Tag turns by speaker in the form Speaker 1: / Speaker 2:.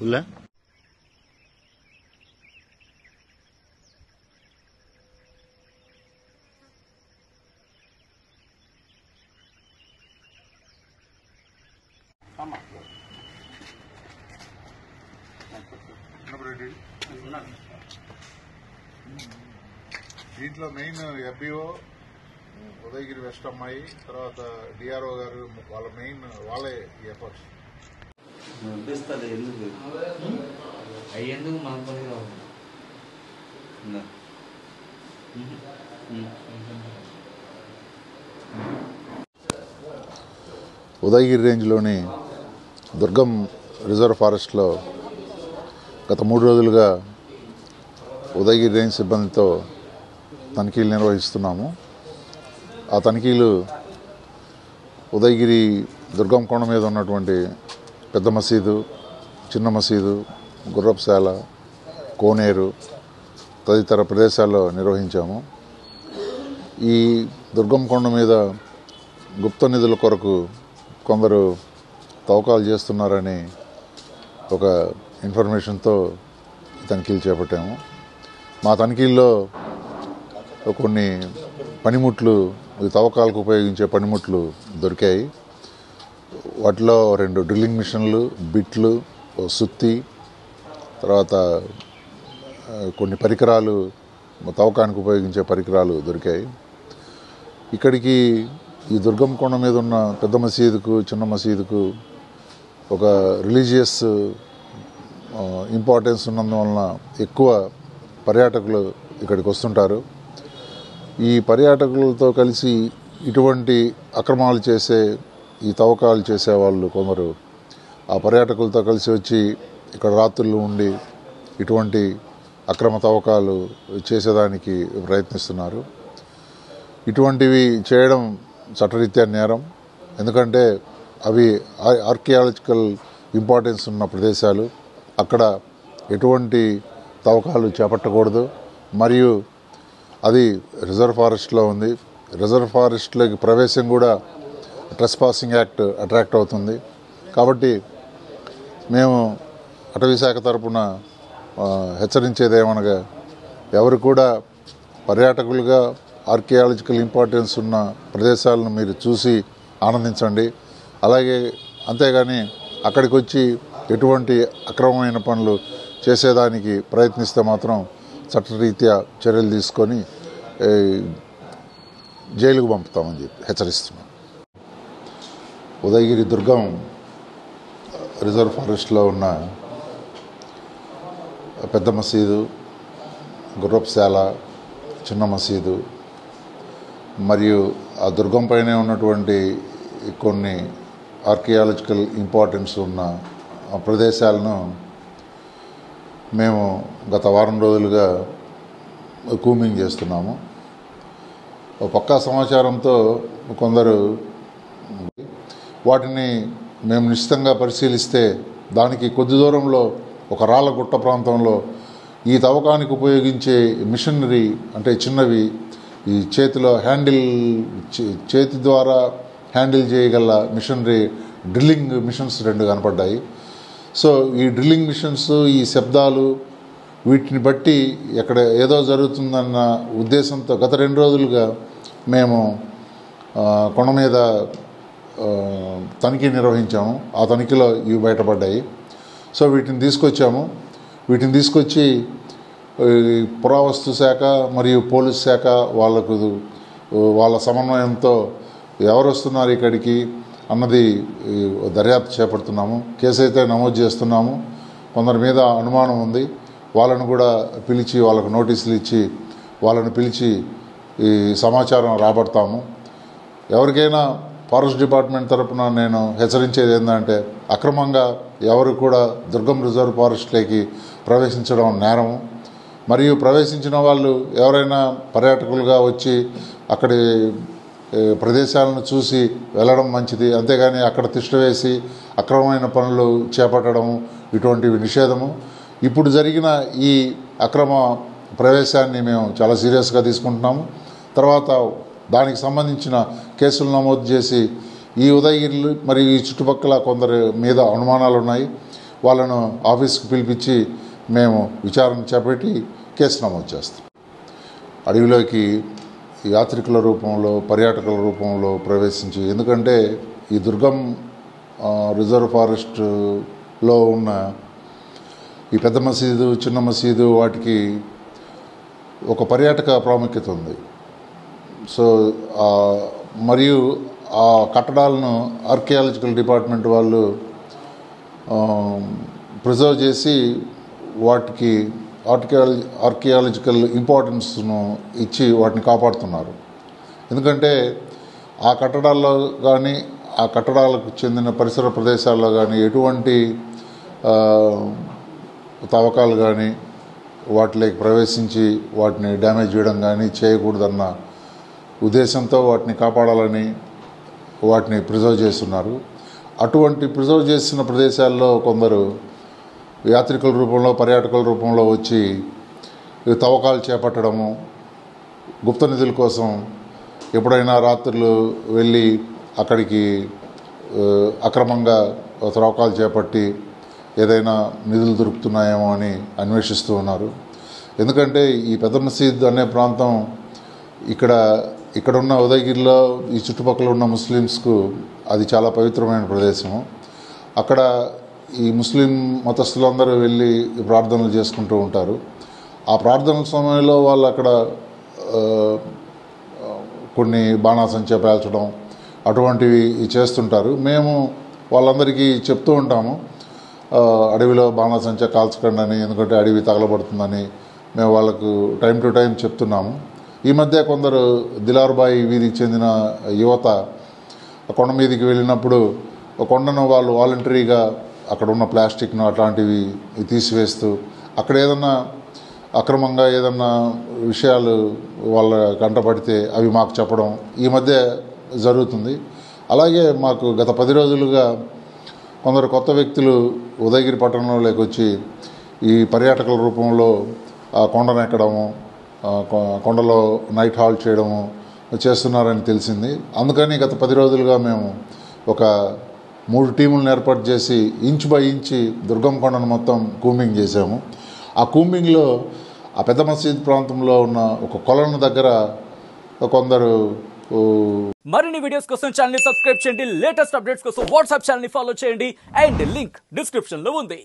Speaker 1: ఉల్లా
Speaker 2: దీంట్లో main FBO Udayagiri west అమ్మాయి తర్వాత డిఆర్ఓ గారు వాళ్ళే ఈ ఎఫర్ట్స్
Speaker 1: పంపిస్తుంది. ఎందుకు అయ్యేందుకు మన పనిగా ఉంది.
Speaker 2: ఉదయగిరి రేంజ్లోని దుర్గం రిజర్వ్ ఫారెస్ట్లో గత 3 రోజులుగా ఉదయగిరి రేంజ్ సిబ్బందితో తనిఖీలు నిర్వహిస్తున్నాము. ఆ తనిఖీలు ఉదయగిరి దుర్గం కొండ మీద ఉన్నటువంటి పెద్ద మసీదు, చిన్న మసీదు, గుర్రపుశాల, కోనేరు తదితర ప్రదేశాల్లో నిర్వహించాము. ఈ దుర్గం కొండ మీద గుప్త నిధుల కొరకు కొందరు తవ్వకాలు చేస్తున్నారని ఒక ఇన్ఫర్మేషన్తో తనిఖీలు చేపట్టాము. మా తనిఖీల్లో కొన్ని పనిముట్లు, తవ్వకాలకు ఉపయోగించే పనిముట్లు దొరికాయి. వాటిలో 2 డ్రిల్లింగ్ మిషన్లు, బిట్లు, సుత్తి, తర్వాత కొన్ని పరికరాలు, తవ్వకానికి ఉపయోగించే పరికరాలు దొరికాయి. ఇక్కడికి ఈ దుర్గం కొండ మీద ఉన్న పెద్ద మసీదుకు, చిన్న మసీదుకు ఒక రిలీజియస్ ఇంపార్టెన్స్ ఉన్నందువలన ఎక్కువ పర్యాటకులు ఇక్కడికి వస్తుంటారు. ఈ పర్యాటకులతో కలిసి ఇటువంటి అక్రమాలు చేసే, ఈ తవ్వకాలు చేసేవాళ్ళు కొందరు ఆ పర్యాటకులతో కలిసి వచ్చి ఇక్కడ రాత్రులు ఉండి ఇటువంటి అక్రమ తవ్వకాలు చేసేదానికి ప్రయత్నిస్తున్నారు. ఇటువంటివి చేయడం చట్టరీత్యా నేరం. ఎందుకంటే అవి ఆర్కియాలజికల్ ఇంపార్టెన్స్ ఉన్న ప్రదేశాలు. అక్కడ ఎటువంటి తవ్వకాలు చేపట్టకూడదు. మరియు అది రిజర్వ్ ఫారెస్ట్లో ఉంది. రిజర్వ్ ఫారెస్ట్లోకి ప్రవేశం కూడా ట్రెస్పాసింగ్ యాక్ట్ అట్రాక్ట్ అవుతుంది. కాబట్టి మేము అటవీ శాఖ తరపున హెచ్చరించేదేమనగా, ఎవరు కూడా పర్యాటకులుగా ఆర్కియాలజికల్ ఇంపార్టెన్స్ ఉన్న ప్రదేశాలను మీరు చూసి ఆనందించండి. అలాగే అంతేగాని అక్కడికి వచ్చి ఎటువంటి అక్రమమైన పనులు చేసేదానికి ప్రయత్నిస్తే మాత్రం చట్టరీత్యా చర్యలు తీసుకొని జైలుకు పంపుతామని చెప్పి హెచ్చరిస్తున్నాం. ఉదయగిరి దుర్గం రిజర్వ్ ఫారెస్ట్లో ఉన్న పెద్ద మసీదు, గుర్రపుశాల, చిన్న మసీదు మరియు ఆ దుర్గం పైనే ఉన్నటువంటి కొన్ని ఆర్కియాలజికల్ ఇంపార్టెన్స్ ఉన్న ప్రదేశాలను మేము గత వారం రోజులుగా కూంబింగ్ చేస్తున్నాము. పక్కా సమాచారంతో కొందరు వాటిని మేము నిశ్చితంగా పరిశీలిస్తే దానికి కొద్ది దూరంలో ఒక రాళ్ళ గుట్ట ప్రాంతంలో ఈ తవ్వకానికి ఉపయోగించే మిషనరీ, అంటే చిన్నవి, ఈ చేతిలో చేతి ద్వారా హ్యాండిల్ చేయగల మిషనరీ, డ్రిల్లింగ్ మిషన్స్ 2 కనపడ్డాయి. సో ఈ డ్రిల్లింగ్ మిషన్స్, ఈ శబ్దాలు, వీటిని బట్టి ఎక్కడ ఏదో జరుగుతుందన్న ఉద్దేశంతో గత 2 రోజులుగా మేము కొండ మీద తనిఖీ నిర్వహించాము. ఆ తనిఖీలో ఇవి బయటపడ్డాయి. సో వీటిని తీసుకొచ్చి పురావస్తు శాఖ మరియు పోలీస్ శాఖ వాళ్ళ సమన్వయంతో ఎవరు వస్తున్నారు ఇక్కడికి అన్నది దర్యాప్తు చేపడుతున్నాము. కేసు అయితే నమోదు చేస్తున్నాము. కొందరి మీద అనుమానం ఉంది. వాళ్ళను కూడా పిలిచి, వాళ్ళకు నోటీసులు ఇచ్చి వాళ్ళని పిలిచి ఈ సమాచారం రాబడతాము. ఎవరికైనా ఫారెస్ట్ డిపార్ట్మెంట్ తరఫున నేను హెచ్చరించేది ఏంటంటే, అక్రమంగా ఎవరు కూడా దుర్గం రిజర్వ్ ఫారెస్ట్లోకి ప్రవేశించడం నేరం. మరియు ప్రవేశించిన వాళ్ళు ఎవరైనా పర్యాటకులుగా వచ్చి అక్కడి ప్రదేశాలను చూసి వెళ్ళడం మంచిది. అంతేగాని అక్కడ తిష్టవేసి అక్రమమైన పనులు చేపట్టడం ఇటువంటివి నిషేధము. ఇప్పుడు జరిగిన ఈ అక్రమ ప్రవేశాన్ని మేము చాలా సీరియస్గా తీసుకుంటున్నాము. తర్వాత దానికి సంబంధించిన కేసులు నమోదు చేసి ఈ ఉదయగిరి మరియు ఈ చుట్టుపక్కల కొందరి మీద అనుమానాలు ఉన్నాయి, వాళ్ళను ఆఫీస్కి పిలిపించి మేము విచారణ చేపట్టి కేసు నమోదు చేస్తాం. అడవిలోకి యాత్రికుల రూపంలో, పర్యాటకుల రూపంలో ప్రవేశించి, ఎందుకంటే ఈ దుర్గం రిజర్వ్ ఫారెస్ట్లో ఉన్న ఈ పెద్ద మసీదు, చిన్న మసీదు వాటికి ఒక పర్యాటక ప్రాముఖ్యత ఉంది. సో మరియు ఆ కట్టడాలను ఆర్కియాలజికల్ డిపార్ట్మెంట్ వాళ్ళు ప్రిజర్వ్ చేసి వాటికి ఆర్కియాలజికల్ ఇంపార్టెన్స్ను ఇచ్చి వాటిని కాపాడుతున్నారు. ఎందుకంటే ఆ కట్టడాల్లో కానీ, ఆ కట్టడాలకు చెందిన పరిసర ప్రదేశాల్లో కానీ ఎటువంటి తవ్వకాలు కానీ వాటిలోకి ప్రవేశించి వాటిని డ్యామేజ్ చేయడం కానీ చేయకూడదన్న ఉద్దేశంతో వాటిని కాపాడాలని వాటిని ప్రిజర్వ్ చేస్తున్నారు. అటువంటి ప్రిజర్వ్ చేసిన ప్రదేశాల్లో కొందరు యాత్రికుల రూపంలో, పర్యాటకుల రూపంలో వచ్చి తవ్వకాలు చేపట్టడము, గుప్త నిధుల కోసం ఎప్పుడైనా రాత్రులు వెళ్ళి అక్కడికి అక్రమంగా తవ్వకాలు చేపట్టి ఏదైనా నిధులు దొరుకుతున్నాయేమో అని అన్వేషిస్తూ ఉన్నారు. ఎందుకంటే ఈ పెద్ద మసీద్ అనే ప్రాంతం ఇక్కడున్న ఉదయగిరిలో ఈ చుట్టుపక్కల ఉన్న ముస్లిమ్స్కు అది చాలా పవిత్రమైన ప్రదేశము. అక్కడ ఈ ముస్లిం మతస్థులందరూ వెళ్ళి ప్రార్థనలు చేసుకుంటూ ఉంటారు. ఆ ప్రార్థనల సమయంలో వాళ్ళు అక్కడ కొన్ని బాణాసంచా పేల్చడం అటువంటివి చేస్తుంటారు. మేము వాళ్ళందరికీ చెప్తూ ఉంటాము, అడవిలో బాణాసంచా కాల్చకండి అని, ఎందుకంటే అడవి తగలబడుతుందని మేము వాళ్ళకు టైం టు టైం చెప్తున్నాము. ఈ మధ్య కొందరు దిలార్బాయి వీధికి చెందిన యువత కొండ మీదకి వెళ్ళినప్పుడు కొండను వాళ్ళు వాలంటరీగా అక్కడ ఉన్న ప్లాస్టిక్ను అట్లాంటివి తీసివేస్తూ అక్కడ ఏదన్నా అక్రమంగా ఏదన్నా విషయాలు వాళ్ళ కంటపడితే అవి మాకు చెప్పడం ఈ మధ్య జరుగుతుంది. అలాగే మాకు గత 10 రోజులుగా కొందరు కొత్త వ్యక్తులు ఉదయగిరి పట్టణంలోకి వచ్చి ఈ పర్యాటకుల రూపంలో ఆ కొండను ఎక్కడము, కొండలో నైట్ హాల్ట్ చేయడము చేస్తున్నారని తెలిసింది. అందుకని గత 10 రోజులుగా మేము ఒక 3 టీములను ఏర్పాటు చేసి ఇంచ్ బై ఇంచ్ దుర్గం కొండను మొత్తం కూంబింగ్ చేశాము. ఆ కూంబింగ్లో ఆ పెద్ద మసీద్ ప్రాంతంలో ఉన్న ఒక కొలను దగ్గర కొందరు
Speaker 3: మరిన్ని వీడియోస్ కోసం ఛానల్ ని సబ్స్క్రైబ్ చేయండి. లేటెస్ట్ అప్డేట్స్ కోసం వాట్సాప్ ఛానల్ ని ఫాలో చేయండి. అండ్ లింక్ డిస్క్రిప్షన్ లో ఉంది.